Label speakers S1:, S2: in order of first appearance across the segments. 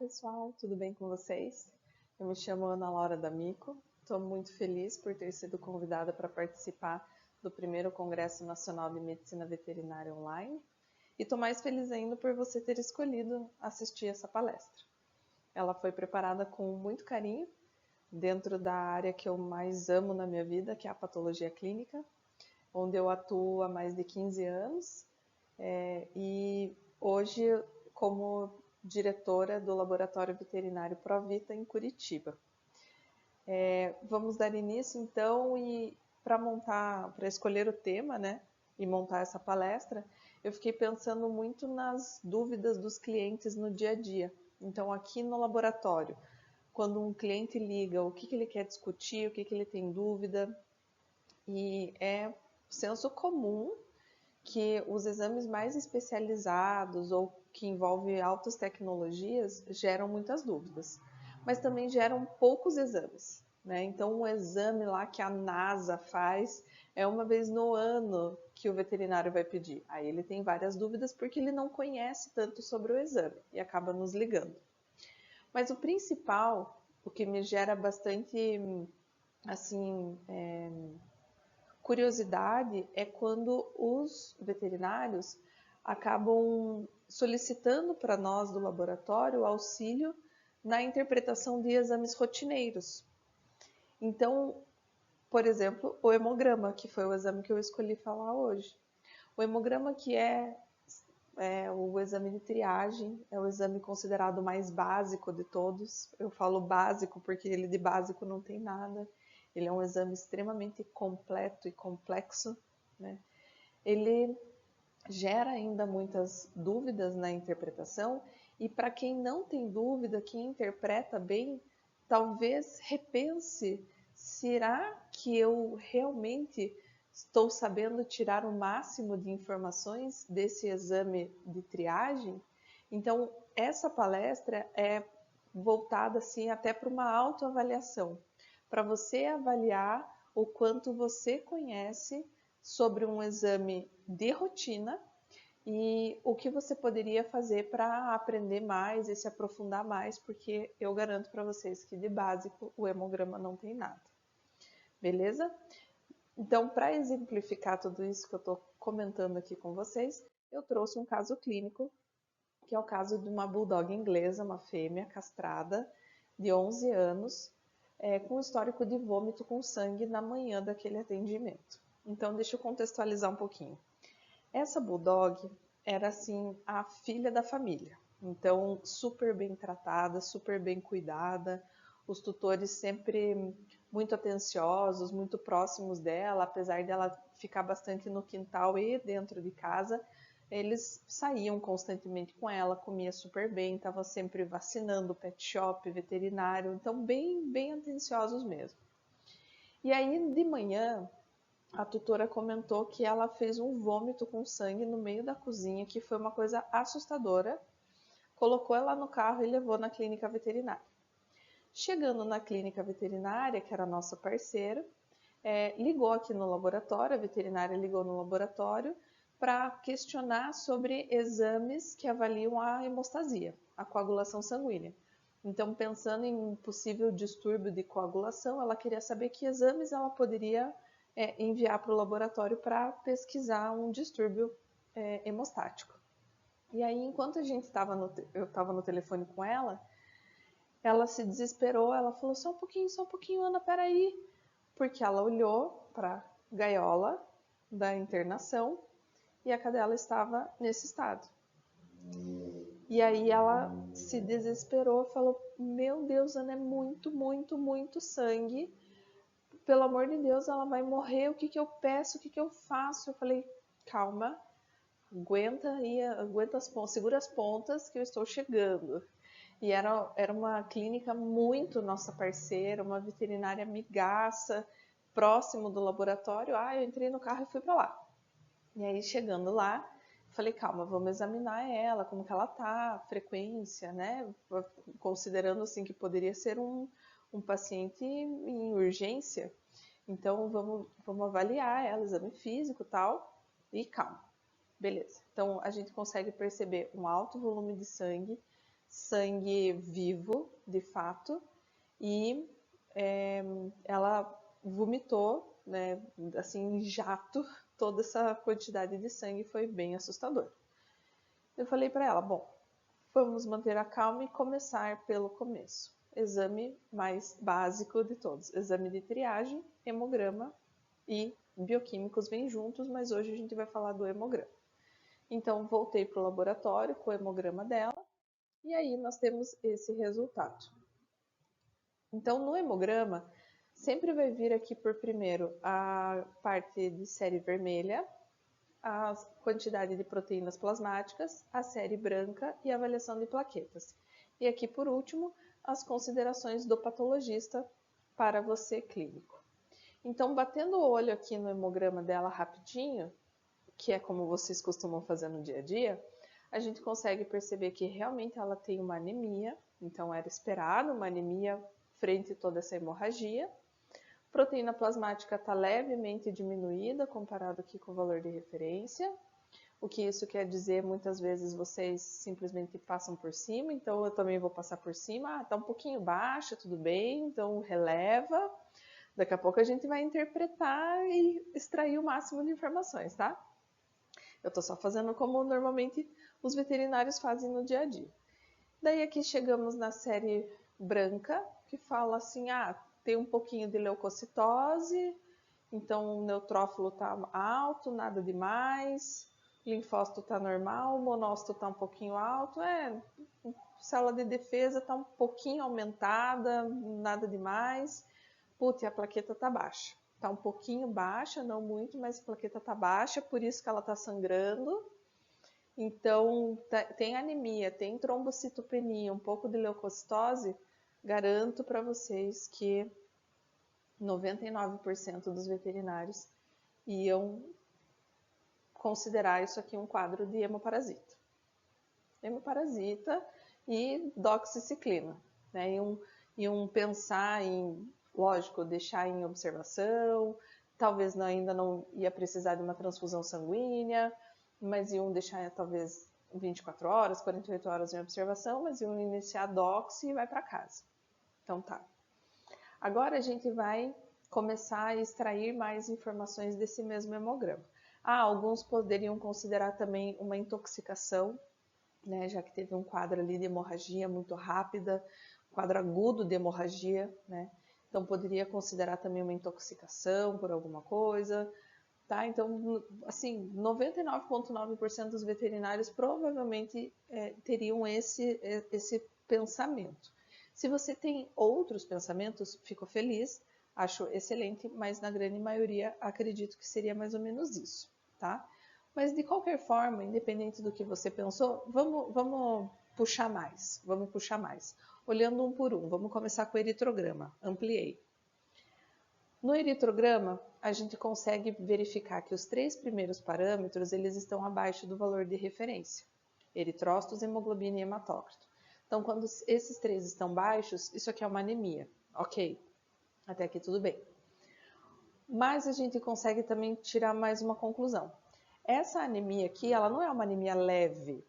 S1: pessoal, tudo bem com vocês? Eu me chamo Ana Laura D'Amico, estou muito feliz por ter sido convidada para participar do primeiro Congresso Nacional de Medicina Veterinária Online e estou mais feliz ainda por você ter escolhido assistir essa palestra. Ela foi preparada com muito carinho dentro da área que eu mais amo na minha vida, que é a patologia clínica, onde eu atuo há mais de 15 anos e hoje como diretora do Laboratório Veterinário Provita em Curitiba. Vamos dar início então e para escolher o tema, né, e montar essa palestra, eu fiquei pensando muito nas dúvidas dos clientes no dia a dia. Então aqui no laboratório, quando um cliente liga, o que ele quer discutir, o que ele tem dúvida, e é senso comum que os exames mais especializados ou que envolvem altas tecnologias geram muitas dúvidas, mas também geram poucos exames, né? Então, um exame lá que a NASA faz é uma vez no ano que o veterinário vai pedir. Aí ele tem várias dúvidas porque ele não conhece tanto sobre o exame e acaba nos ligando. Mas o principal, o que me gera bastante, assim, curiosidade é quando os veterinários acabam solicitando para nós do laboratório auxílio na interpretação de exames rotineiros. Então, por exemplo, o hemograma, que foi o exame que eu escolhi falar hoje. O hemograma que é o exame de triagem, é o exame considerado mais básico de todos. Eu falo básico porque ele de básico não tem nada. Ele é um exame extremamente completo e complexo, né? Ele gera ainda muitas dúvidas na interpretação e para quem não tem dúvida, quem interpreta bem, talvez repense, será que eu realmente estou sabendo tirar o máximo de informações desse exame de triagem? Então, essa palestra é voltada assim até para uma autoavaliação, para você avaliar o quanto você conhece sobre um exame de rotina e o que você poderia fazer para aprender mais e se aprofundar mais, porque eu garanto para vocês que de básico o hemograma não tem nada. Beleza? Então, para exemplificar tudo isso que eu estou comentando aqui com vocês, eu trouxe um caso clínico, que é o caso de uma bulldog inglesa, uma fêmea castrada de 11 anos, com histórico de vômito com sangue na manhã daquele atendimento. Então, deixa eu contextualizar um pouquinho. Essa bulldog era, assim, a filha da família. Então, super bem tratada, super bem cuidada, os tutores sempre muito atenciosos, muito próximos dela, apesar dela ficar bastante no quintal e dentro de casa, eles saíam constantemente com ela, comia super bem, estava sempre vacinando, pet shop, veterinário, então bem atenciosos mesmo. E aí, de manhã, a tutora comentou que ela fez um vômito com sangue no meio da cozinha, que foi uma coisa assustadora. Colocou ela no carro e levou na clínica veterinária. Chegando na clínica veterinária, que era a nossa parceira, ligou aqui no laboratório, a veterinária ligou no laboratório para questionar sobre exames que avaliam a hemostasia, a coagulação sanguínea. Então, pensando em um possível distúrbio de coagulação, ela queria saber que exames ela poderia enviar para o laboratório para pesquisar um distúrbio hemostático. E aí, enquanto eu estava no telefone com ela se desesperou, ela falou, só um pouquinho, Ana, peraí. Porque ela olhou para a gaiola da internação e a cadela estava nesse estado. E aí ela se desesperou, falou, meu Deus, Ana, é muito sangue. Pelo amor de Deus, ela vai morrer, o que eu peço, o que eu faço? Eu falei, calma, aguenta aí, aguenta as pontas, segura as pontas que eu estou chegando. E era uma clínica muito nossa parceira, uma veterinária amigaça, próximo do laboratório. Eu entrei no carro e fui para lá. E aí, chegando lá, falei, calma, vamos examinar ela, como que ela tá, frequência, né? Considerando assim que poderia ser um paciente em urgência. Então, vamos avaliar ela, exame físico e tal, e calma. Beleza. Então, a gente consegue perceber um alto volume de sangue, sangue vivo, de fato, e ela vomitou, né, assim, em jato, toda essa quantidade de sangue, foi bem assustador. Eu falei para ela, bom, vamos manter a calma e começar pelo começo. Exame mais básico de todos, exame de triagem, hemograma e bioquímicos vêm juntos, mas hoje a gente vai falar do hemograma. Então, voltei para o laboratório com o hemograma dela e aí nós temos esse resultado. Então, no hemograma, sempre vai vir aqui por primeiro a parte de série vermelha, a quantidade de proteínas plasmáticas, a série branca e a avaliação de plaquetas. E aqui, por último, as considerações do patologista para você clínico. Então, batendo o olho aqui no hemograma dela rapidinho, que é como vocês costumam fazer no dia a dia, a gente consegue perceber que realmente ela tem uma anemia, então era esperado uma anemia frente a toda essa hemorragia. Proteína plasmática está levemente diminuída comparado aqui com o valor de referência. O que isso quer dizer, muitas vezes vocês simplesmente passam por cima, então eu também vou passar por cima. Ah, está um pouquinho baixa, tudo bem, então releva. Daqui a pouco a gente vai interpretar e extrair o máximo de informações, tá? Eu estou só fazendo como normalmente os veterinários fazem no dia a dia. Daí aqui chegamos na série branca, que fala assim, tem um pouquinho de leucocitose, então o neutrófilo está alto, nada demais, linfócito está normal, monócito está um pouquinho alto, célula de defesa está um pouquinho aumentada, nada demais, putz, a plaqueta está baixa. Está um pouquinho baixa, não muito, mas a plaqueta está baixa, por isso que ela está sangrando. Então, tem anemia, tem trombocitopenia, um pouco de leucocitose, garanto para vocês que 99% dos veterinários iam considerar isso aqui um quadro de hemoparasita. Hemoparasita e doxiciclina, né? Iam pensar em, lógico, deixar em observação, talvez ainda não ia precisar de uma transfusão sanguínea, mas iam deixar talvez 24 horas, 48 horas em observação, mas iam iniciar dox e vai para casa. Então tá. Agora a gente vai começar a extrair mais informações desse mesmo hemograma. Alguns poderiam considerar também uma intoxicação, né, já que teve um quadro ali de hemorragia muito rápida, quadro agudo de hemorragia, né? Então poderia considerar também uma intoxicação por alguma coisa, tá? Então, assim, 99,9% dos veterinários provavelmente teriam esse pensamento. Se você tem outros pensamentos, fico feliz, acho excelente, mas na grande maioria acredito que seria mais ou menos isso, tá? Mas de qualquer forma, independente do que você pensou, vamos puxar mais, Olhando um por um, vamos começar com o eritrograma, ampliei. No eritrograma, a gente consegue verificar que os 3 primeiros parâmetros, eles estão abaixo do valor de referência. Eritrócitos, hemoglobina e hematócrito. Então, quando esses 3 estão baixos, isso aqui é uma anemia. Ok, até aqui tudo bem. Mas a gente consegue também tirar mais uma conclusão. Essa anemia aqui, ela não é uma anemia leve,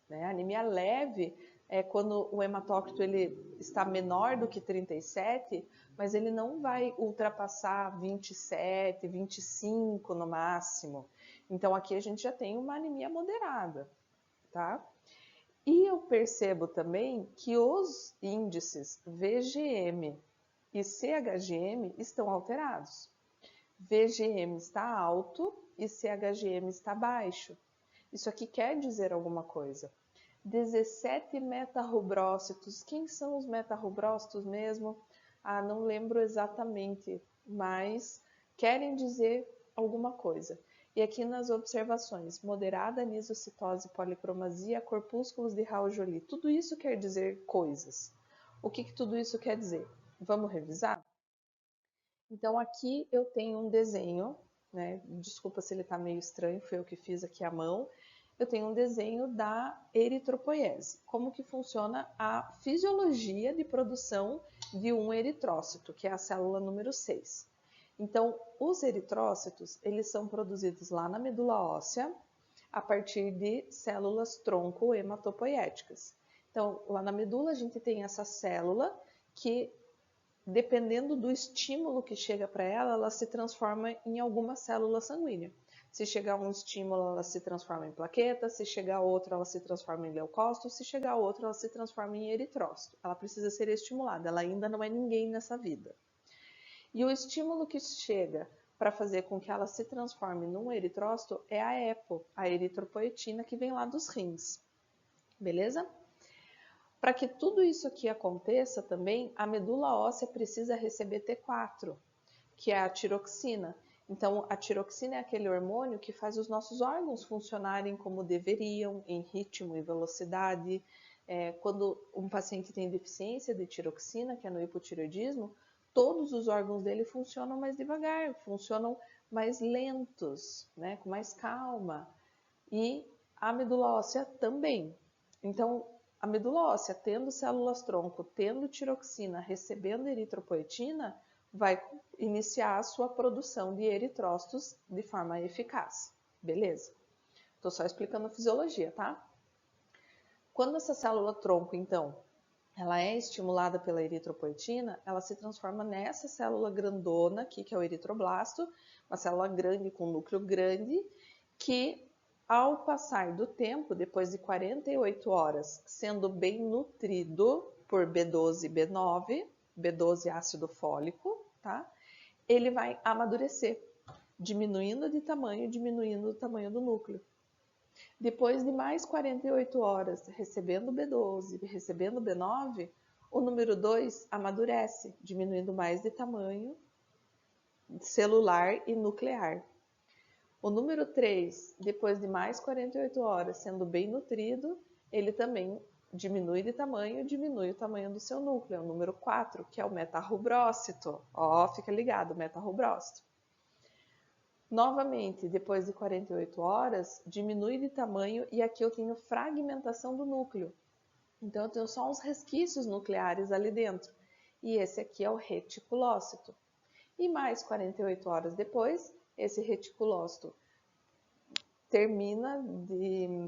S1: né? A anemia leve é quando o hematócrito ele está menor do que 37, mas ele não vai ultrapassar 27, 25 no máximo. Então aqui a gente já tem uma anemia moderada, tá? E eu percebo também que os índices VGM e CHGM estão alterados. VGM está alto e CHGM está baixo. Isso aqui quer dizer alguma coisa. 17 metarrubrócitos. Quem são os metarrubrócitos mesmo? Não lembro exatamente, mas querem dizer alguma coisa. E aqui nas observações, moderada anisocitose, policromasia, corpúsculos de Raul-Joly. Tudo isso quer dizer coisas. O que tudo isso quer dizer? Vamos revisar? Então aqui eu tenho um desenho, né? Desculpa se ele está meio estranho, foi eu que fiz aqui à mão. Eu tenho um desenho da eritropoiese, como que funciona a fisiologia de produção de um eritrócito, que é a célula número 6. Então, os eritrócitos, eles são produzidos lá na medula óssea, a partir de células tronco hematopoiéticas. Então, lá na medula a gente tem essa célula que, dependendo do estímulo que chega para ela, ela se transforma em alguma célula sanguínea. Se chegar um estímulo, ela se transforma em plaqueta, se chegar outro, ela se transforma em leucócito, se chegar outro, ela se transforma em eritrócito. Ela precisa ser estimulada, ela ainda não é ninguém nessa vida. E o estímulo que chega para fazer com que ela se transforme num eritrócito é a EPO, a eritropoetina, que vem lá dos rins. Beleza? Para que tudo isso aqui aconteça também, a medula óssea precisa receber T4, que é a tiroxina. Então, a tiroxina é aquele hormônio que faz os nossos órgãos funcionarem como deveriam, em ritmo e velocidade. Quando um paciente tem deficiência de tiroxina, que é no hipotireoidismo, todos os órgãos dele funcionam mais devagar, funcionam mais lentos, né, com mais calma. E a medula óssea também. Então, a medula óssea, tendo células-tronco, tendo tiroxina, recebendo eritropoetina, vai iniciar a sua produção de eritrócitos de forma eficaz. Beleza? Estou só explicando a fisiologia, tá? Quando essa célula-tronco, então, ela é estimulada pela eritropoetina, ela se transforma nessa célula grandona aqui, que é o eritroblasto, uma célula grande com núcleo grande, que ao passar do tempo, depois de 48 horas, sendo bem nutrido por B12 e B9, B12 ácido fólico, tá? Ele vai amadurecer, diminuindo de tamanho, diminuindo o tamanho do núcleo. Depois de mais 48 horas recebendo B12, recebendo B9, o número 2 amadurece, diminuindo mais de tamanho celular e nuclear. O número 3, depois de mais 48 horas sendo bem nutrido, ele também diminui de tamanho, diminui o tamanho do seu núcleo. O número 4, que é o metarrubrócito. Ó, fica ligado, metarrubrócito. Novamente, depois de 48 horas, diminui de tamanho e aqui eu tenho fragmentação do núcleo. Então, eu tenho só uns resquícios nucleares ali dentro. E esse aqui é o reticulócito. E mais 48 horas depois, esse reticulócito termina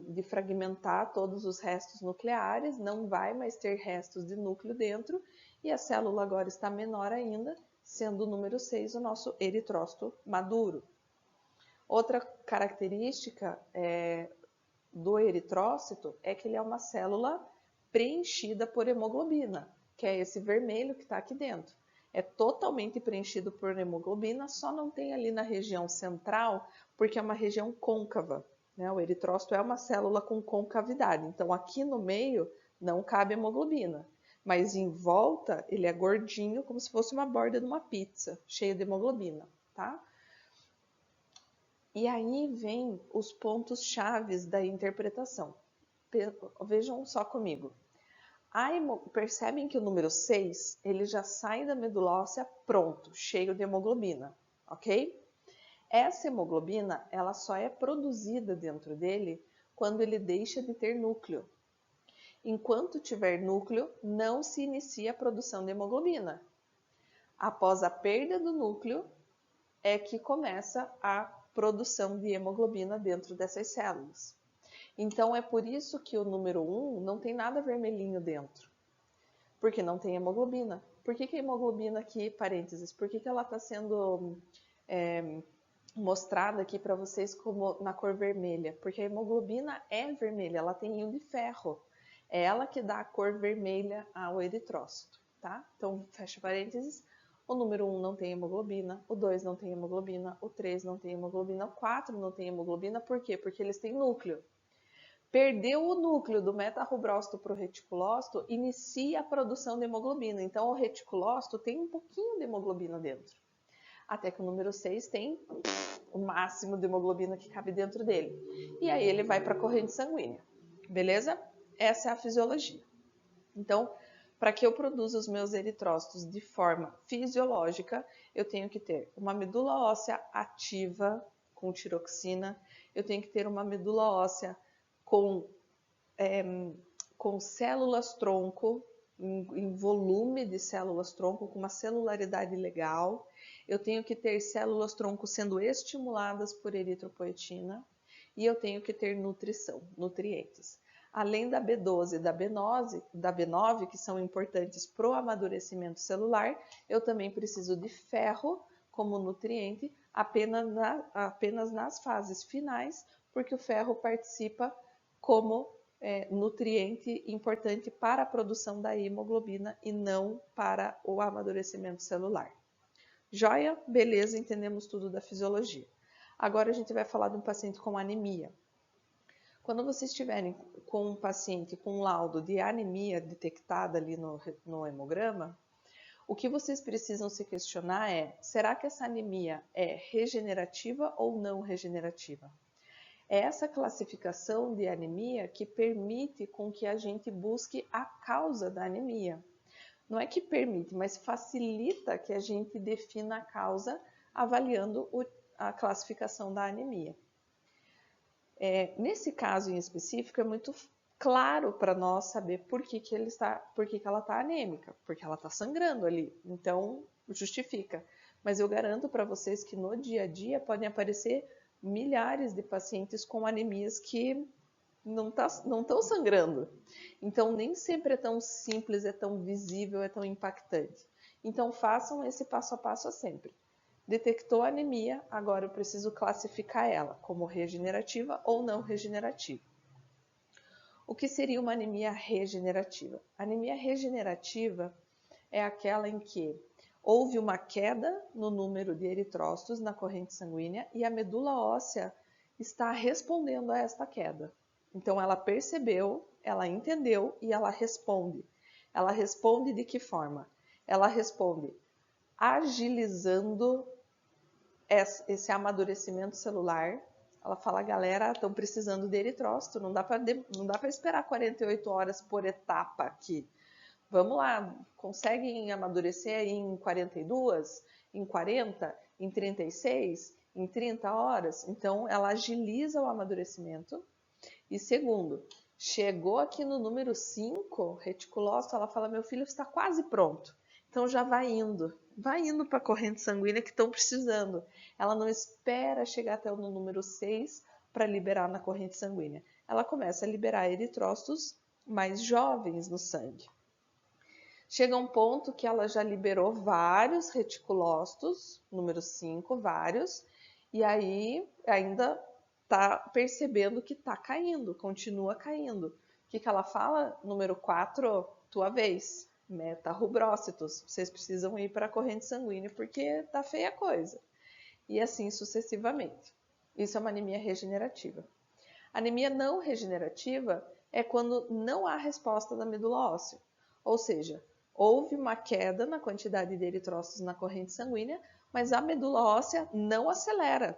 S1: de fragmentar todos os restos nucleares, não vai mais ter restos de núcleo dentro, e a célula agora está menor ainda, sendo o número 6 o nosso eritrócito maduro. Outra característica do eritrócito é que ele é uma célula preenchida por hemoglobina, que é esse vermelho que está aqui dentro. É totalmente preenchido por hemoglobina, só não tem ali na região central, porque é uma região côncava, né? O eritrócito é uma célula com concavidade, então aqui no meio não cabe hemoglobina, mas em volta ele é gordinho, como se fosse uma borda de uma pizza, cheio de hemoglobina, tá? E aí vem os pontos chaves da interpretação. Vejam só comigo. Percebem que o número 6, ele já sai da medula óssea pronto, cheio de hemoglobina, ok? Essa hemoglobina, ela só é produzida dentro dele quando ele deixa de ter núcleo. Enquanto tiver núcleo, não se inicia a produção de hemoglobina. Após a perda do núcleo, é que começa a produção de hemoglobina dentro dessas células. Então, é por isso que o número 1 não tem nada vermelhinho dentro, porque não tem hemoglobina. Por que a hemoglobina aqui, parênteses, por que ela está sendo mostrada aqui para vocês como na cor vermelha? Porque a hemoglobina é vermelha, ela tem íon de ferro. É ela que dá a cor vermelha ao eritrócito, tá? Então, fecha parênteses. O número 1 não tem hemoglobina, o 2 não tem hemoglobina, o 3 não tem hemoglobina, o 4 não tem hemoglobina. Por quê? Porque eles têm núcleo. Perdeu o núcleo do metarrubrócito para o reticulócito, inicia a produção de hemoglobina. Então, o reticulócito tem um pouquinho de hemoglobina dentro. Até que o número 6 tem o máximo de hemoglobina que cabe dentro dele. E aí ele vai para a corrente sanguínea. Beleza? Essa é a fisiologia. Então, para que eu produza os meus eritrócitos de forma fisiológica, eu tenho que ter uma medula óssea ativa com tiroxina, eu tenho que ter uma medula óssea com células-tronco, em volume de células-tronco, com uma celularidade legal. Eu tenho que ter células-tronco sendo estimuladas por eritropoetina e eu tenho que ter nutrição, nutrientes. além da B12 e da B9, que são importantes para o amadurecimento celular, eu também preciso de ferro como nutriente apenas nas fases finais, porque o ferro participa como nutriente importante para a produção da hemoglobina e não para o amadurecimento celular. Joia? Beleza, entendemos tudo da fisiologia. Agora a gente vai falar de um paciente com anemia. Quando vocês estiverem com um paciente com laudo de anemia detectada ali no hemograma, o que vocês precisam se questionar é: será que essa anemia é regenerativa ou não regenerativa? É essa classificação de anemia que permite com que a gente busque a causa da anemia. Não é que permite, mas facilita que a gente defina a causa avaliando a classificação da anemia. Nesse caso em específico, é muito claro para nós saber por que ela está anêmica, porque ela está sangrando ali, então justifica. Mas eu garanto para vocês que no dia a dia podem aparecer milhares de pacientes com anemias que não estão sangrando. Então nem sempre é tão simples, é tão visível, é tão impactante. Então façam esse passo a passo sempre. Detectou a anemia, agora eu preciso classificar ela como regenerativa ou não regenerativa. O que seria uma anemia regenerativa? A anemia regenerativa é aquela em que houve uma queda no número de eritrócitos na corrente sanguínea e a medula óssea está respondendo a esta queda. Então ela percebeu, ela entendeu e ela responde. Ela responde de que forma? Ela responde agilizando esse amadurecimento celular. Ela fala: galera, estão precisando de eritrócito, não dá para esperar 48 horas por etapa aqui. Vamos lá, conseguem amadurecer aí em 42, em 40, em 36, em 30 horas? Então, ela agiliza o amadurecimento. E segundo, chegou aqui no número 5, reticulócito, ela fala: meu filho está quase pronto. Então já vai indo para a corrente sanguínea que estão precisando. Ela não espera chegar até o número 6 para liberar na corrente sanguínea. Ela começa a liberar eritrócitos mais jovens no sangue. Chega um ponto que ela já liberou vários reticulócitos, número 5, vários, e aí ainda está percebendo que está caindo, continua caindo. O que ela fala? Número 4, tua vez. Metarubrócitos, vocês precisam ir para a corrente sanguínea porque tá feia a coisa. E assim sucessivamente. Isso é uma anemia regenerativa. Anemia não regenerativa é quando não há resposta da medula óssea. Ou seja, houve uma queda na quantidade de eritrócitos na corrente sanguínea, mas a medula óssea não acelera.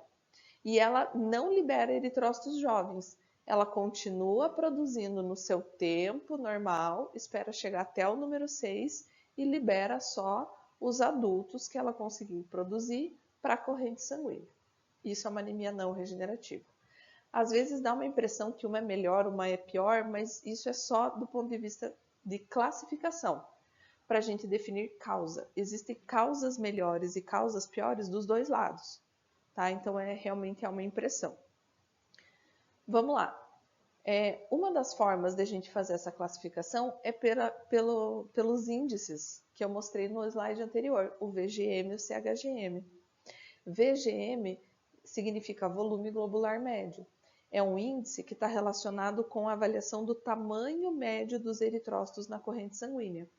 S1: E ela não libera eritrócitos jovens. Ela continua produzindo no seu tempo normal, espera chegar até o número 6 e libera só os adultos que ela conseguiu produzir para a corrente sanguínea. Isso é uma anemia não regenerativa. Às vezes dá uma impressão que uma é melhor, uma é pior, mas isso é só do ponto de vista de classificação, para a gente definir causa. Existem causas melhores e causas piores dos dois lados, tá? Então realmente é uma impressão. Vamos lá. Uma das formas de a gente fazer essa classificação é pelos índices que eu mostrei no slide anterior, o VGM e o CHGM. VGM significa volume globular médio. É um índice que está relacionado com a avaliação do tamanho médio dos eritrócitos na corrente sanguínea.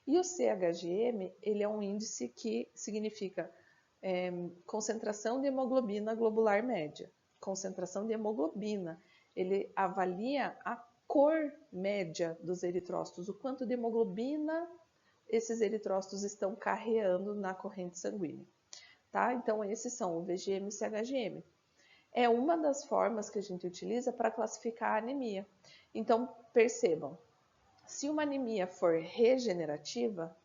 S1: E o CHGM, ele é um índice que significa concentração de hemoglobina globular média. Concentração de hemoglobina. Ele avalia a cor média dos eritrócitos, o quanto de hemoglobina esses eritrócitos estão carreando na corrente sanguínea. Tá? Então, esses são o VGM e o CHGM. É uma das formas que a gente utiliza para classificar a anemia. Então, percebam, se uma anemia for regenerativa,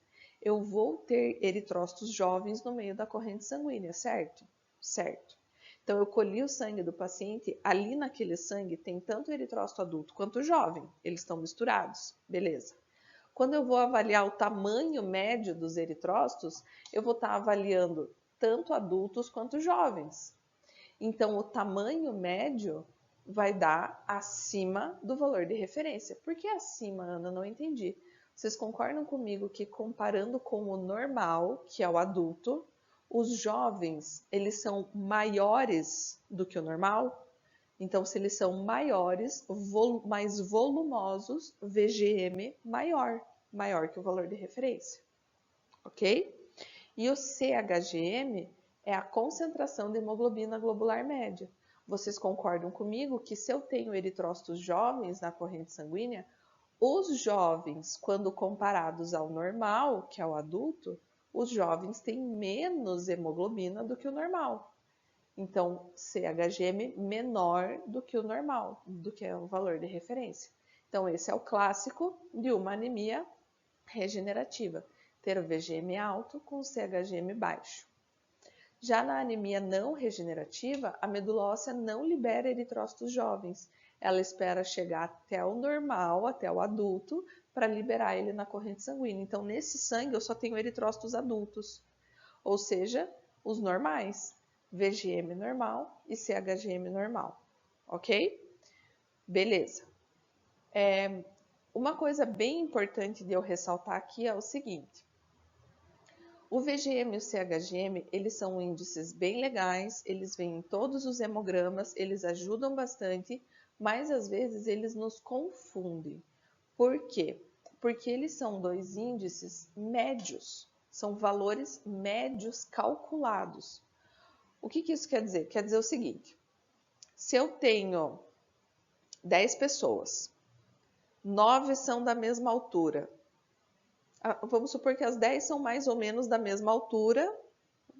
S1: eu vou ter eritrócitos jovens no meio da corrente sanguínea, certo? Certo. Então, eu colhi o sangue do paciente, ali naquele sangue tem tanto eritrócito adulto quanto jovem, eles estão misturados, beleza. Quando eu vou avaliar o tamanho médio dos eritrócitos, eu vou estar avaliando tanto adultos quanto jovens. Então, o tamanho médio vai dar acima do valor de referência. Por que acima, Ana? Não entendi. Vocês concordam comigo que comparando com o normal, que é o adulto, os jovens, eles são maiores do que o normal? Então, se eles são maiores, mais volumosos, VGM maior que o valor de referência, ok? E o CHGM é a concentração de hemoglobina globular média. Vocês concordam comigo que se eu tenho eritrócitos jovens na corrente sanguínea, os jovens, quando comparados ao normal, que é o adulto, os jovens têm menos hemoglobina do que o normal. Então, CHGM menor do que o normal, do que é o valor de referência. Então, esse é o clássico de uma anemia regenerativa, ter o VGM alto com o CHGM baixo. Já na anemia não regenerativa, a medula óssea não libera eritrócitos jovens. Ela espera chegar até o normal, até o adulto, para liberar ele na corrente sanguínea. Então, nesse sangue, eu só tenho eritrócitos adultos, ou seja, os normais, VGM normal e CHGM normal, ok? Beleza. Uma coisa bem importante de eu ressaltar aqui é o seguinte. O VGM e o CHGM, eles são índices bem legais, eles vêm em todos os hemogramas, eles ajudam bastante, mas às vezes eles nos confundem. Por quê? Porque eles são dois índices médios, são valores médios calculados. O que isso quer dizer? Quer dizer o seguinte, se eu tenho 10 pessoas, 9 são da mesma altura, vamos supor que as 10 são mais ou menos da mesma altura,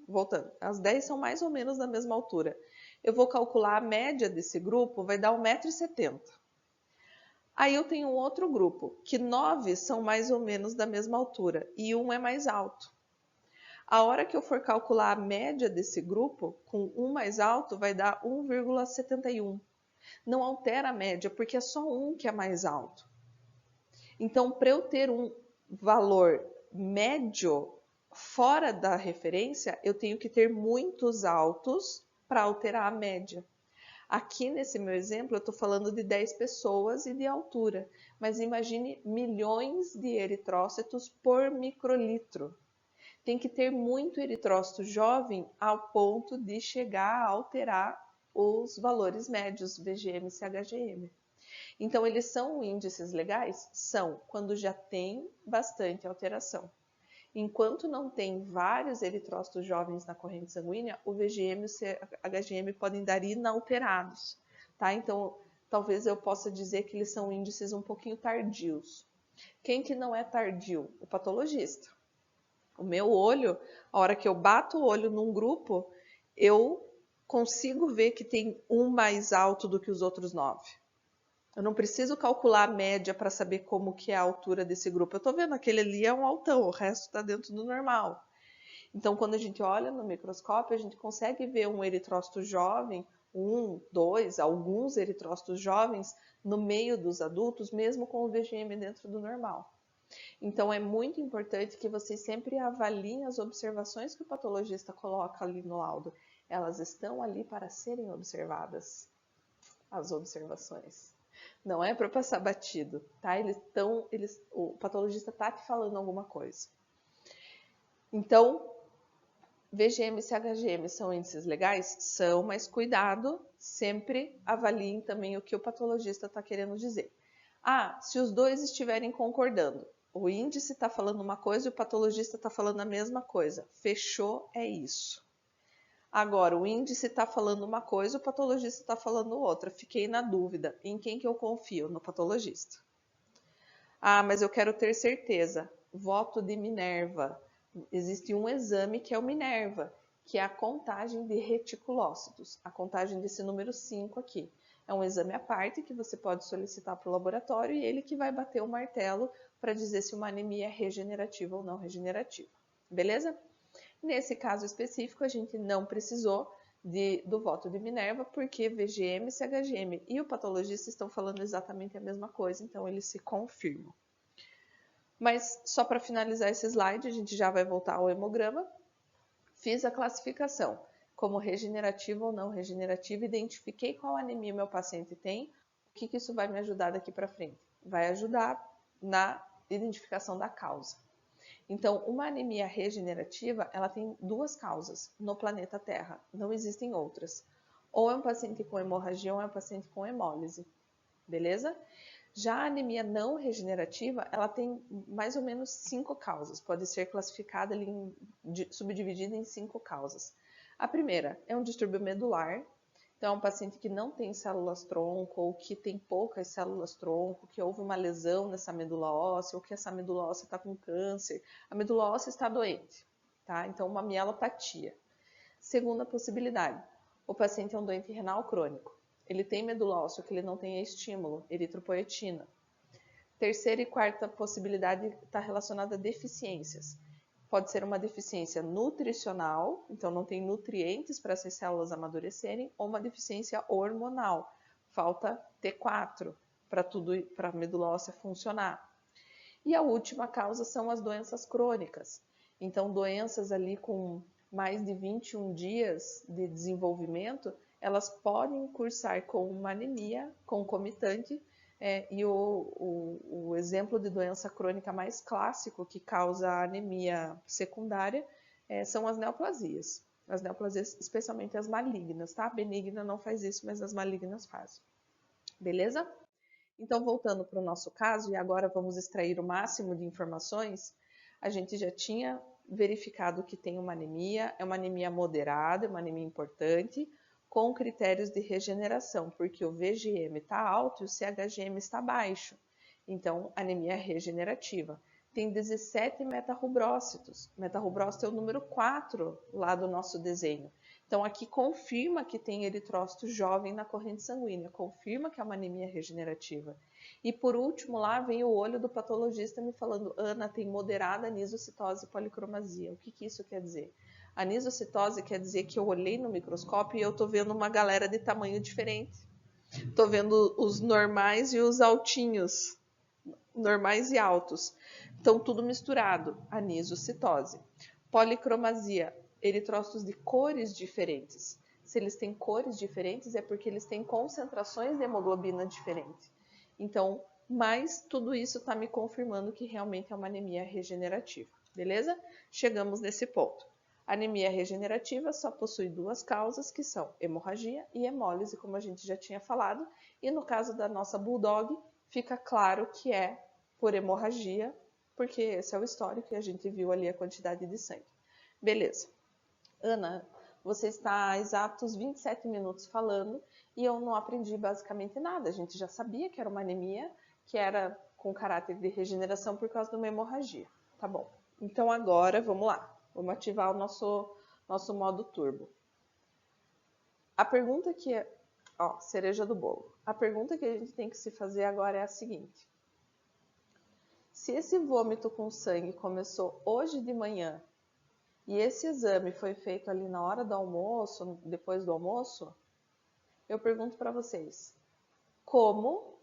S1: voltando, as 10 são mais ou menos da mesma altura. Eu vou calcular a média desse grupo, vai dar 1,70 m. Aí eu tenho um outro grupo, que 9 são mais ou menos da mesma altura e um é mais alto. A hora que eu for calcular a média desse grupo, com um mais alto, vai dar 1,71. Não altera a média, porque é só um que é mais alto. Então, para eu ter um valor médio fora da referência, eu tenho que ter muitos altos para alterar a média. Aqui nesse meu exemplo, eu estou falando de 10 pessoas e de altura, mas imagine milhões de eritrócitos por microlitro. Tem que ter muito eritrócito jovem ao ponto de chegar a alterar os valores médios VGM e CHGM. Então, eles são índices legais? São, quando já tem bastante alteração. Enquanto não tem vários eritrócitos jovens na corrente sanguínea, o VGM e o CHGM podem dar inalterados, tá? Então, talvez eu possa dizer que eles são índices um pouquinho tardios. Quem que não é tardio? O patologista. O meu olho, a hora que eu bato o olho num grupo, eu consigo ver que tem um mais alto do que os outros 9. Eu não preciso calcular a média para saber como que é a altura desse grupo. Eu estou vendo aquele ali é um altão, o resto está dentro do normal. Então, quando a gente olha no microscópio, a gente consegue ver um eritrócito jovem, 1, 2, alguns eritrócitos jovens no meio dos adultos, mesmo com o VGM dentro do normal. Então, é muito importante que vocês sempre avaliem as observações que o patologista coloca ali no laudo. Elas estão ali para serem observadas, as observações. Não é para passar batido, tá? O patologista está te falando alguma coisa. Então, VGM e CHGM são índices legais? São, mas cuidado, sempre avaliem também o que o patologista está querendo dizer. Se os dois estiverem concordando, o índice está falando uma coisa e o patologista está falando a mesma coisa. Fechou, é isso. Agora, o índice está falando uma coisa, o patologista está falando outra. Fiquei na dúvida. Em quem que eu confio? No patologista. Mas eu quero ter certeza. Voto de Minerva. Existe um exame que é o Minerva, que é a contagem de reticulócitos. A contagem desse número 5 aqui. É um exame à parte que você pode solicitar para o laboratório e ele que vai bater o martelo para dizer se uma anemia é regenerativa ou não regenerativa. Beleza? Nesse caso específico, a gente não precisou do voto de Minerva, porque VGM, CHGM e o patologista estão falando exatamente a mesma coisa, então eles se confirmam. Mas só para finalizar esse slide, a gente já vai voltar ao hemograma. Fiz a classificação. como regenerativa ou não regenerativa, identifiquei qual anemia meu paciente tem, o que isso vai me ajudar daqui para frente? Vai ajudar na identificação da causa. Então, uma anemia regenerativa, ela tem duas causas no planeta Terra, não existem outras. Ou é um paciente com hemorragia ou é um paciente com hemólise, beleza? Já a anemia não regenerativa, ela tem mais ou menos 5 causas, pode ser classificada ali, subdividida em 5 causas. A primeira é um distúrbio medular, então é um paciente que não tem células-tronco ou que tem poucas células-tronco, que houve uma lesão nessa medula óssea ou que essa medula óssea está com câncer, a medula óssea está doente, tá? Então uma mielopatia. Segunda possibilidade, o paciente é um doente renal crônico. Ele tem medula óssea, que ele não tem estímulo, eritropoetina. Terceira e quarta possibilidade está relacionada a deficiências. Pode ser uma deficiência nutricional, então não tem nutrientes para essas células amadurecerem, ou uma deficiência hormonal, falta T4 para a medula óssea funcionar. E a última causa são as doenças crônicas. Então, doenças ali com mais de 21 dias de desenvolvimento, elas podem cursar com uma anemia concomitante, e o exemplo de doença crônica mais clássico que causa anemia secundária são as neoplasias. As neoplasias, especialmente as malignas, tá? A benigna não faz isso, mas as malignas fazem. Beleza? Então, voltando para o nosso caso, e agora vamos extrair o máximo de informações, a gente já tinha verificado que tem uma anemia, é uma anemia moderada, é uma anemia importante, com critérios de regeneração, porque o VGM está alto e o CHGM está baixo. Então, anemia regenerativa. Tem 17 metarrubrócitos. Metarrubrócito é o número 4 lá do nosso desenho. Então, aqui confirma que tem eritrócito jovem na corrente sanguínea, confirma que é uma anemia regenerativa. E por último, lá vem o olho do patologista me falando: Ana, tem moderada anisocitose e policromasia. O que isso quer dizer? Anisocitose quer dizer que eu olhei no microscópio e eu estou vendo uma galera de tamanho diferente. Estou vendo os normais e os altinhos, normais e altos. Então, tudo misturado, anisocitose. Policromasia, eritrócitos de cores diferentes. Se eles têm cores diferentes, é porque eles têm concentrações de hemoglobina diferentes. Então, mas tudo isso está me confirmando que realmente é uma anemia regenerativa, beleza? Chegamos nesse ponto. A anemia regenerativa só possui duas causas, que são hemorragia e hemólise, como a gente já tinha falado. E no caso da nossa Bulldog, fica claro que é por hemorragia, porque esse é o histórico e a gente viu ali a quantidade de sangue. Beleza. Ana, você está há exatos 27 minutos falando e eu não aprendi basicamente nada. A gente já sabia que era uma anemia, que era com caráter de regeneração por causa de uma hemorragia. Tá bom. Então agora, vamos lá. Vamos ativar o nosso modo turbo. A pergunta que é... Ó, cereja do bolo. A pergunta que a gente tem que se fazer agora é a seguinte. Se esse vômito com sangue começou hoje de manhã e esse exame foi feito ali na hora do almoço, depois do almoço, eu pergunto para vocês, como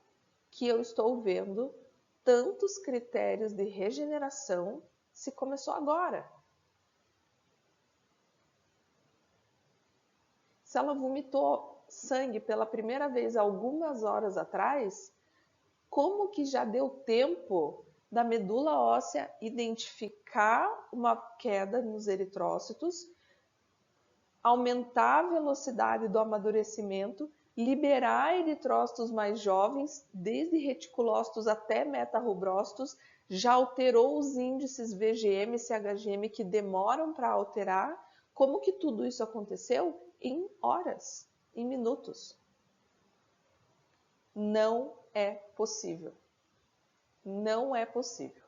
S1: que eu estou vendo tantos critérios de regeneração se começou agora? Se ela vomitou sangue pela primeira vez algumas horas atrás, como que já deu tempo da medula óssea identificar uma queda nos eritrócitos, aumentar a velocidade do amadurecimento, liberar eritrócitos mais jovens, desde reticulócitos até metarrubrócitos, já alterou os índices VGM e CHGM que demoram para alterar? Como que tudo isso aconteceu? Em horas, em minutos. Não é possível. Não é possível.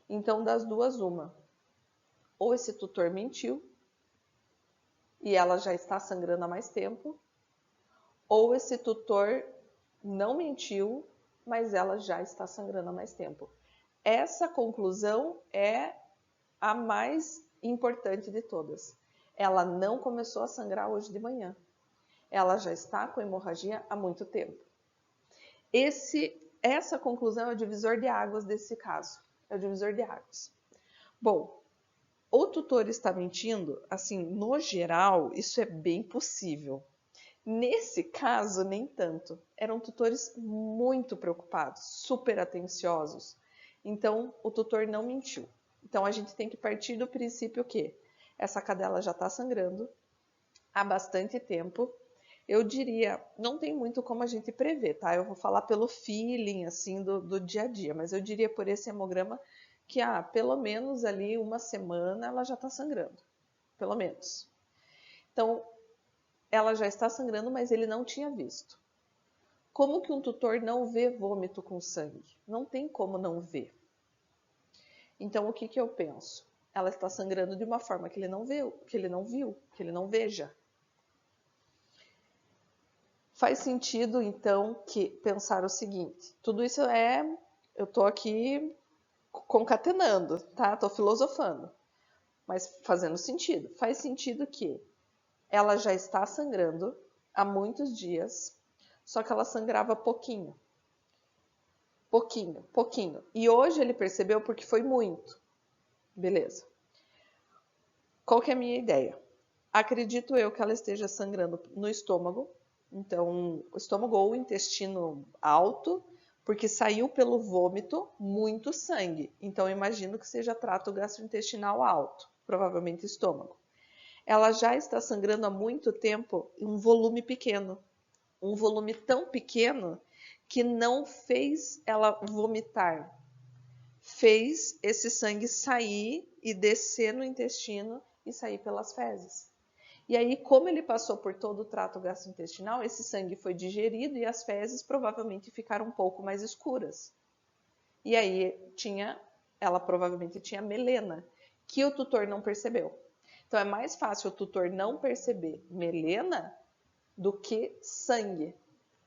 S1: Então, das duas, uma. Ou esse tutor mentiu, e ela já está sangrando há mais tempo, ou esse tutor não mentiu, mas ela já está sangrando há mais tempo. Essa conclusão é a mais importante de todas. Ela não começou a sangrar hoje de manhã. Ela já está com hemorragia há muito tempo. Essa conclusão é o divisor de águas desse caso. É o divisor de águas. Bom, o tutor está mentindo? Assim, no geral, isso é bem possível. Nesse caso, nem tanto. Eram tutores muito preocupados, super atenciosos. Então, o tutor não mentiu. Então, a gente tem que partir do princípio que essa cadela já está sangrando há bastante tempo. Eu diria, não tem muito como a gente prever, tá? Eu vou falar pelo feeling, assim, do dia a dia, mas eu diria por esse hemograma que, pelo menos ali uma semana ela já está sangrando. Pelo menos. Então, ela já está sangrando, mas ele não tinha visto. Como que um tutor não vê vômito com sangue? Não tem como não ver. Então, o que eu penso? Ela está sangrando de uma forma que ele não viu, que ele não veja. Faz sentido, então, que pensar o seguinte, tudo isso eu estou aqui concatenando, tá? Estou filosofando, mas fazendo sentido. Faz sentido que ela já está sangrando há muitos dias, só que ela sangrava pouquinho. Pouquinho, pouquinho. E hoje ele percebeu porque foi muito. Beleza. Qual que é a minha ideia? Acredito eu que ela esteja sangrando no estômago, então o estômago ou o intestino alto, porque saiu pelo vômito muito sangue. Então imagino que seja trato gastrointestinal alto, provavelmente estômago. Ela já está sangrando há muito tempo em um volume pequeno. Um volume tão pequeno que não fez ela vomitar. Fez esse sangue sair e descer no intestino e sair pelas fezes. E aí, como ele passou por todo o trato gastrointestinal, esse sangue foi digerido e as fezes provavelmente ficaram um pouco mais escuras. E aí ela provavelmente tinha melena, que o tutor não percebeu. Então é mais fácil o tutor não perceber melena do que sangue.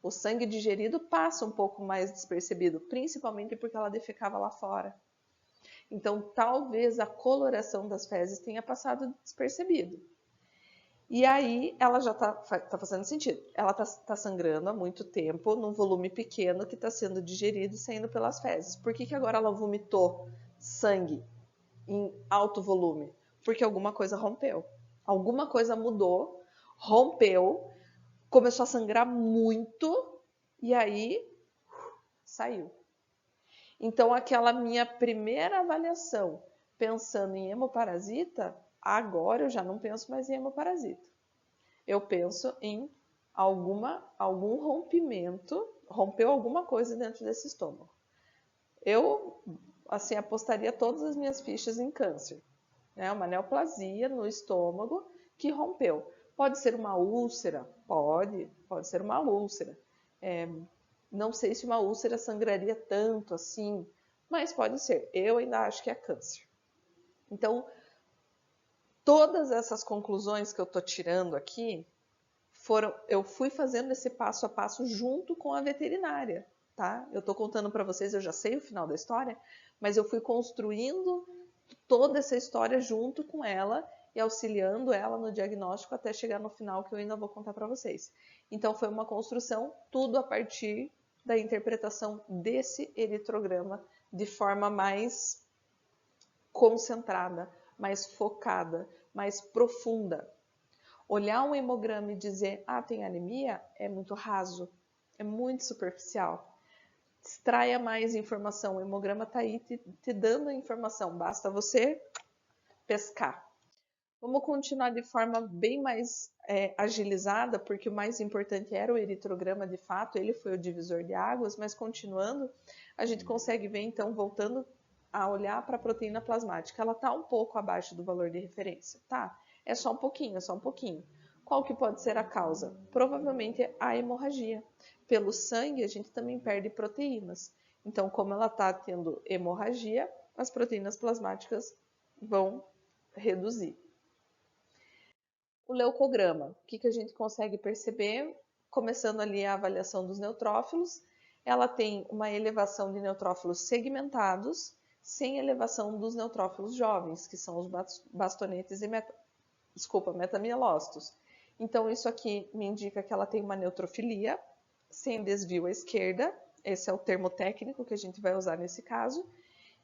S1: O sangue digerido passa um pouco mais despercebido, principalmente porque ela defecava lá fora. Então, talvez a coloração das fezes tenha passado despercebido. E aí, ela já tá fazendo sentido. Ela tá sangrando há muito tempo, num volume pequeno que está sendo digerido e saindo pelas fezes. Por que agora ela vomitou sangue em alto volume? Porque alguma coisa rompeu. Alguma coisa mudou, rompeu, começou a sangrar muito e aí saiu. Então, aquela minha primeira avaliação, pensando em hemoparasita, agora eu já não penso mais em hemoparasita. Eu penso em algum rompimento, rompeu alguma coisa dentro desse estômago. Eu, assim, apostaria todas as minhas fichas em câncer, né? Uma neoplasia no estômago que rompeu. Pode ser uma úlcera? Pode ser uma úlcera. Não sei se uma úlcera sangraria tanto assim, mas pode ser. Eu ainda acho que é câncer. Então, todas essas conclusões que eu estou tirando aqui, eu fui fazendo esse passo a passo junto com a veterinária, tá? Eu estou contando para vocês, eu já sei o final da história, mas eu fui construindo toda essa história junto com ela e auxiliando ela no diagnóstico até chegar no final que eu ainda vou contar para vocês. Então foi uma construção tudo a partir da interpretação desse eritrograma de forma mais concentrada, mais focada, mais profunda. Olhar um hemograma e dizer, tem anemia, é muito raso, é muito superficial. Extraia mais informação, o hemograma está aí te dando a informação, basta você pescar. Vamos continuar de forma bem mais agilizada, porque o mais importante era o eritrograma de fato, ele foi o divisor de águas, mas continuando, a gente consegue ver então, voltando a olhar para a proteína plasmática, ela está um pouco abaixo do valor de referência, tá? É só um pouquinho, é só um pouquinho. Qual que pode ser a causa? Provavelmente a hemorragia. Pelo sangue, a gente também perde proteínas. Então, como ela está tendo hemorragia, as proteínas plasmáticas vão reduzir. O leucograma, o que a gente consegue perceber? Começando ali a avaliação dos neutrófilos, ela tem uma elevação de neutrófilos segmentados, sem elevação dos neutrófilos jovens, que são os bastonetes e metamielócitos. Então, isso aqui me indica que ela tem uma neutrofilia, sem desvio à esquerda, esse é o termo técnico que a gente vai usar nesse caso,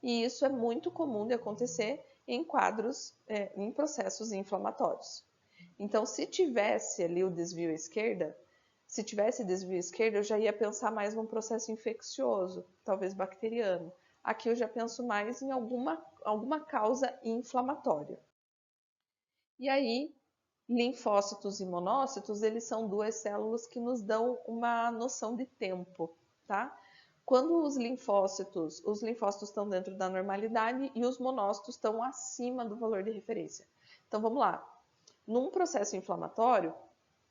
S1: e isso é muito comum de acontecer em quadros, em processos inflamatórios. Então, se tivesse ali o desvio à esquerda, se tivesse desvio à esquerda, eu já ia pensar mais num processo infeccioso, talvez bacteriano. Aqui eu já penso mais em alguma causa inflamatória. E aí, linfócitos e monócitos, eles são duas células que nos dão uma noção de tempo, tá? Quando os linfócitos estão dentro da normalidade e os monócitos estão acima do valor de referência. Então vamos lá. Num processo inflamatório,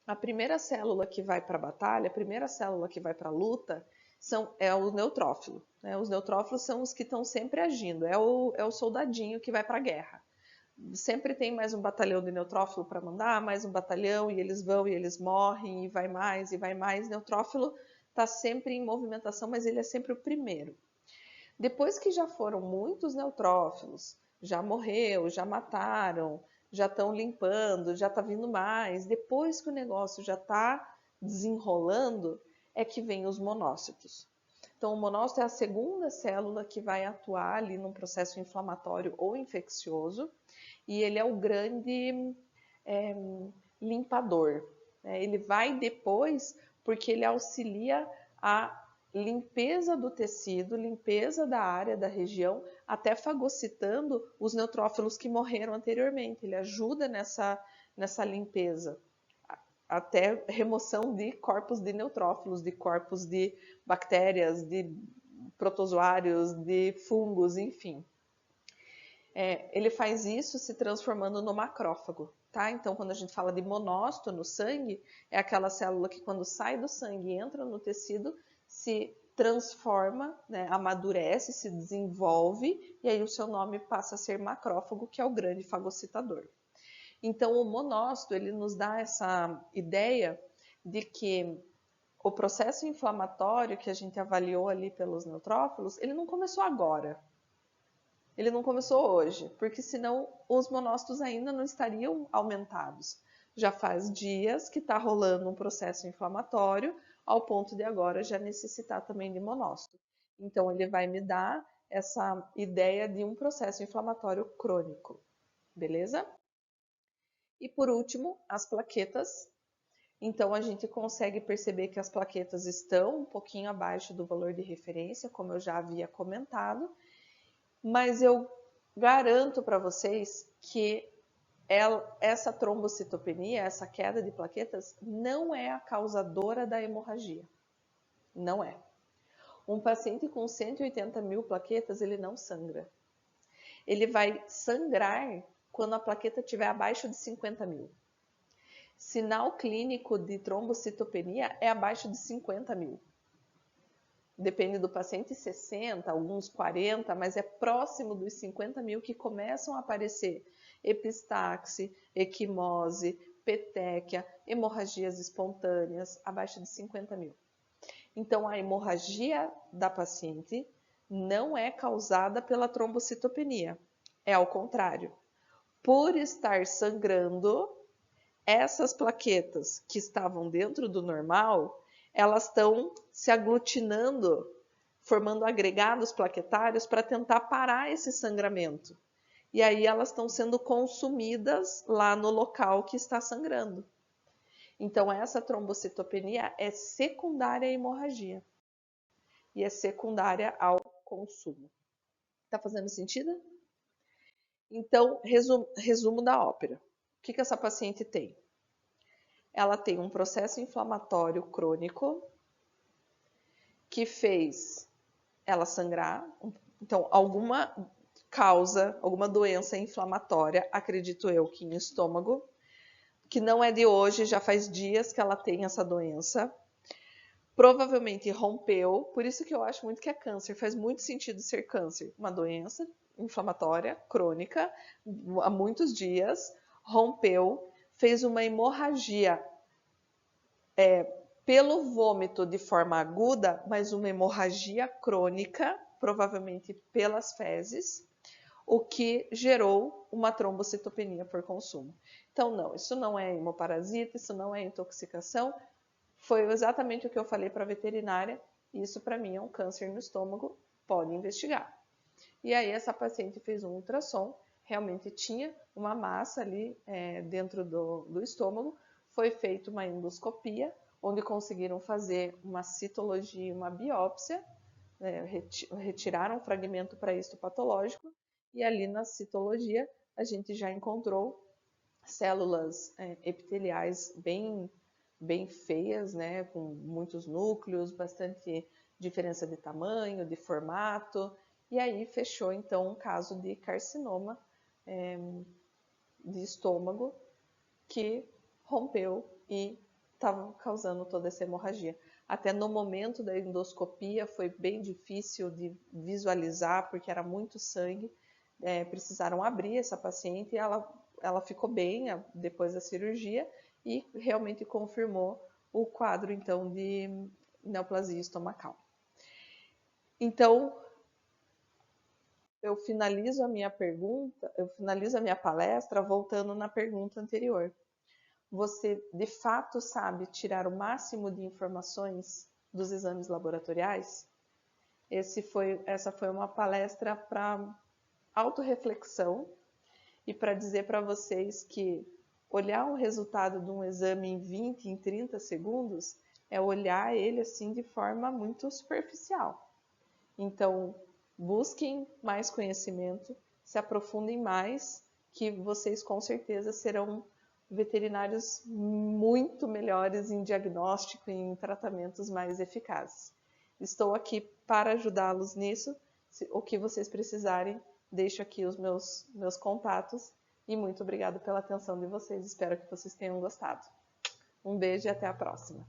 S1: a primeira célula que vai para a batalha, a primeira célula que vai para a luta, é o neutrófilo. Né? Os neutrófilos são os que estão sempre agindo, é o soldadinho que vai para a guerra. Sempre tem mais um batalhão de neutrófilo para mandar, mais um batalhão, e eles vão e eles morrem, e vai mais, e vai mais. Neutrófilo está sempre em movimentação, mas ele é sempre o primeiro. Depois que já foram muitos neutrófilos, já morreu, já mataram, já estão limpando, já está vindo mais, depois que o negócio já está desenrolando, é que vem os monócitos. Então, o monócito é a segunda célula que vai atuar ali num processo inflamatório ou infeccioso, e ele é o grande limpador. Ele vai depois porque ele auxilia a limpeza do tecido, limpeza da área, da região, até fagocitando os neutrófilos que morreram anteriormente. Ele ajuda nessa limpeza, até remoção de corpos de neutrófilos, de corpos de bactérias, de protozoários, de fungos, enfim. Ele faz isso se transformando no macrófago, tá? Então, quando a gente fala de monócito no sangue, é aquela célula que quando sai do sangue e entra no tecido, se transforma, né, amadurece, se desenvolve, e aí o seu nome passa a ser macrófago, que é o grande fagocitador. Então, o monócito, ele nos dá essa ideia de que o processo inflamatório que a gente avaliou ali pelos neutrófilos, ele não começou agora. Ele não começou hoje, porque senão os monócitos ainda não estariam aumentados. Já faz dias que está rolando um processo inflamatório, ao ponto de agora já necessitar também de monócito. Então, ele vai me dar essa ideia de um processo inflamatório crônico, beleza? E por último, as plaquetas. Então, a gente consegue perceber que as plaquetas estão um pouquinho abaixo do valor de referência, como eu já havia comentado, mas eu garanto para vocês que essa trombocitopenia, essa queda de plaquetas, não é a causadora da hemorragia. Não é. Um paciente com 180 mil plaquetas, ele não sangra. Ele vai sangrar quando a plaqueta estiver abaixo de 50 mil. Sinal clínico de trombocitopenia é abaixo de 50 mil. Depende do paciente, 60, alguns 40, mas é próximo dos 50 mil que começam a aparecer epistaxe, equimose, petequia, hemorragias espontâneas, abaixo de 50 mil. Então, a hemorragia da paciente não é causada pela trombocitopenia, é ao contrário. Por estar sangrando, essas plaquetas que estavam dentro do normal, elas estão se aglutinando, formando agregados plaquetários para tentar parar esse sangramento. E aí elas estão sendo consumidas lá no local que está sangrando. Então, essa trombocitopenia é secundária à hemorragia. E é secundária ao consumo. Tá fazendo sentido? Então, resumo da ópera. O que essa paciente tem? Ela tem um processo inflamatório crônico que fez ela sangrar. Então, alguma causa, alguma doença inflamatória, acredito eu que em estômago, que não é de hoje, já faz dias que ela tem essa doença. Provavelmente rompeu, por isso que eu acho muito que é câncer, faz muito sentido ser câncer. Uma doença inflamatória crônica, há muitos dias, rompeu, fez uma hemorragia pelo vômito de forma aguda, mas uma hemorragia crônica, provavelmente pelas fezes, o que gerou uma trombocitopenia por consumo. Então, não, isso não é hemoparasita, isso não é intoxicação, foi exatamente o que eu falei para a veterinária, isso para mim é um câncer no estômago, pode investigar. E aí essa paciente fez um ultrassom, realmente tinha uma massa ali dentro do estômago. Foi feita uma endoscopia, onde conseguiram fazer uma citologia, uma biópsia, retiraram um fragmento para histopatológico, e ali na citologia a gente já encontrou células epiteliais bem feias, né, com muitos núcleos, bastante diferença de tamanho, de formato, e aí fechou então um caso de carcinoma de estômago que rompeu e estava causando toda essa hemorragia. Até no momento da endoscopia foi bem difícil de visualizar, porque era muito sangue. Precisaram abrir essa paciente e ela ficou bem depois da cirurgia e realmente confirmou o quadro, então, de neoplasia estomacal. Então, eu finalizo a minha palestra voltando na pergunta anterior. Você de fato sabe tirar o máximo de informações dos exames laboratoriais? Essa foi uma palestra para autorreflexão e para dizer para vocês que olhar o resultado de um exame em 20, em 30 segundos é olhar ele assim de forma muito superficial. Então, busquem mais conhecimento, se aprofundem mais, que vocês com certeza serão veterinários muito melhores em diagnóstico e em tratamentos mais eficazes. Estou aqui para ajudá-los nisso. O que vocês precisarem, deixo aqui os meus contatos. E muito obrigada pela atenção de vocês. Espero que vocês tenham gostado. Um beijo e até a próxima.